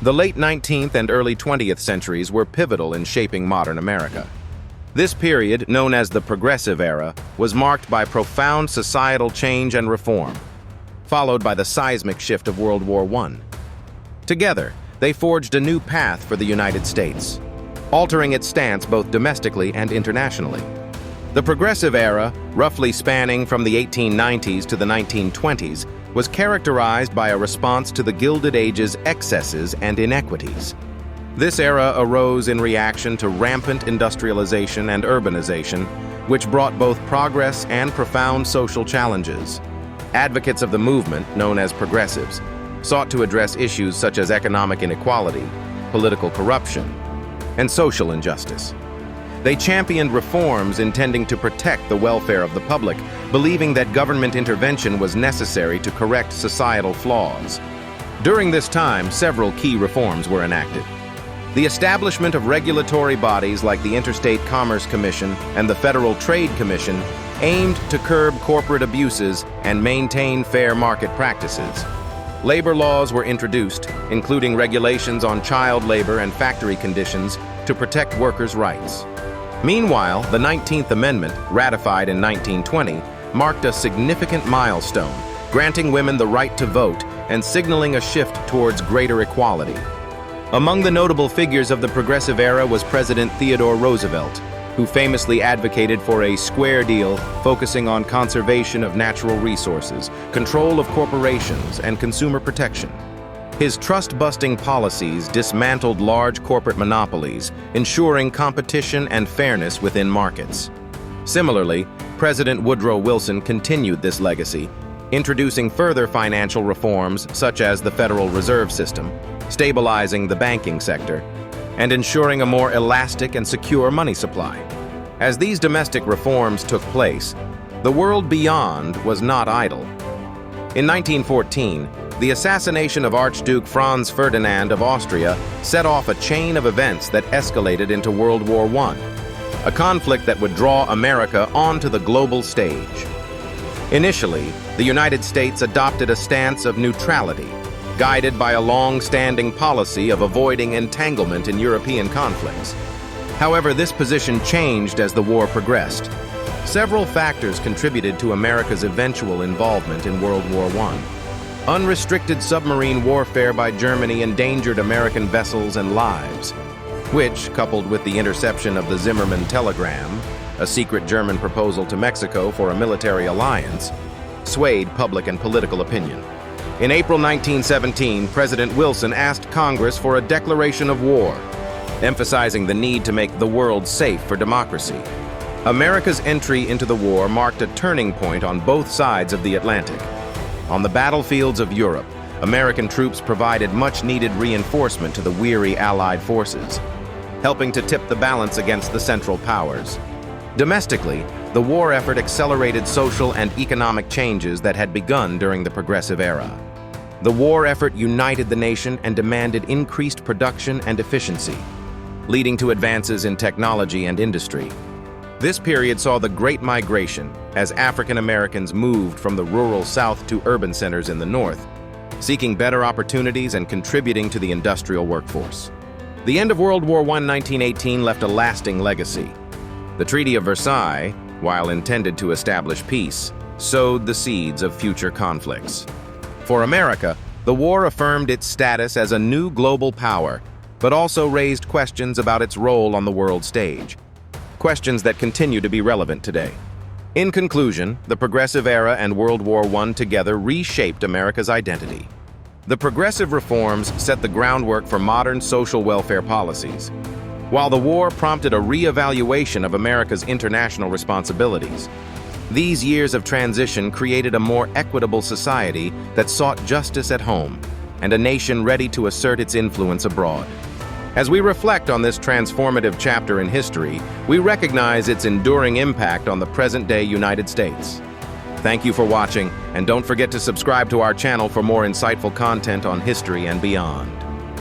The late 19th and early 20th centuries were pivotal in shaping modern America. This period, known as the Progressive Era, was marked by profound societal change and reform, followed by the seismic shift of World War I. Together, they forged a new path for the United States, altering its stance both domestically and internationally. The Progressive Era, roughly spanning from the 1890s to the 1920s, was characterized by a response to the Gilded Age's excesses and inequities. This era arose in reaction to rampant industrialization and urbanization, which brought both progress and profound social challenges. Advocates of the movement, known as progressives, sought to address issues such as economic inequality, political corruption, and social injustice. They championed reforms intending to protect the welfare of the public, believing that government intervention was necessary to correct societal flaws. During this time, several key reforms were enacted. The establishment of regulatory bodies like the Interstate Commerce Commission and the Federal Trade Commission aimed to curb corporate abuses and maintain fair market practices. Labor laws were introduced, including regulations on child labor and factory conditions to protect workers' rights. Meanwhile, the 19th Amendment, ratified in 1920, marked a significant milestone, granting women the right to vote and signaling a shift towards greater equality. Among the notable figures of the Progressive Era was President Theodore Roosevelt, who famously advocated for a square deal focusing on conservation of natural resources, control of corporations, and consumer protection. His trust-busting policies dismantled large corporate monopolies, ensuring competition and fairness within markets. Similarly, President Woodrow Wilson continued this legacy, introducing further financial reforms such as the Federal Reserve System, stabilizing the banking sector, and ensuring a more elastic and secure money supply. As these domestic reforms took place, the world beyond was not idle. In 1914, the assassination of Archduke Franz Ferdinand of Austria set off a chain of events that escalated into World War I, a conflict that would draw America onto the global stage. Initially, the United States adopted a stance of neutrality, guided by a long-standing policy of avoiding entanglement in European conflicts. However, this position changed as the war progressed. Several factors contributed to America's eventual involvement in World War I. Unrestricted submarine warfare by Germany endangered American vessels and lives, which, coupled with the interception of the Zimmermann telegram, a secret German proposal to Mexico for a military alliance, swayed public and political opinion. In April 1917, President Wilson asked Congress for a declaration of war, emphasizing the need to make the world safe for democracy. America's entry into the war marked a turning point on both sides of the Atlantic. On the battlefields of Europe, American troops provided much-needed reinforcement to the weary Allied forces, helping to tip the balance against the Central Powers. Domestically, the war effort accelerated social and economic changes that had begun during the Progressive Era. The war effort united the nation and demanded increased production and efficiency, leading to advances in technology and industry. This period saw the Great Migration as African Americans moved from the rural South to urban centers in the North, seeking better opportunities and contributing to the industrial workforce. The end of World War I 1918 left a lasting legacy. The Treaty of Versailles, while intended to establish peace, sowed the seeds of future conflicts. For America, the war affirmed its status as a new global power, but also raised questions about its role on the world stage. Questions that continue to be relevant today. In conclusion, the Progressive Era and World War I together reshaped America's identity. The progressive reforms set the groundwork for modern social welfare policies, while the war prompted a re-evaluation of America's international responsibilities. These years of transition created a more equitable society that sought justice at home and a nation ready to assert its influence abroad. As we reflect on this transformative chapter in history, we recognize its enduring impact on the present-day United States. Thank you for watching, and don't forget to subscribe to our channel for more insightful content on history and beyond.